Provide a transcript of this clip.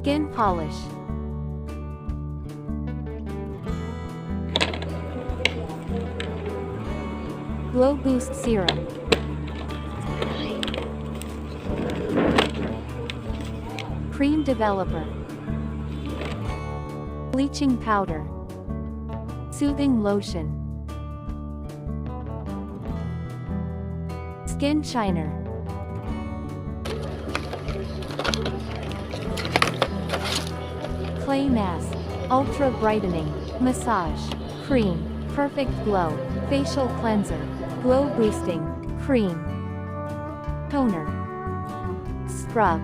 Skin polish. Glow Boost Serum. Cream Developer. Bleaching Powder. Soothing Lotion. Skin Shiner. Clay Mask. Ultra Brightening. Massage. Cream. Perfect Glow. Facial Cleanser. Glow Boosting. Cream. Toner. Scrub.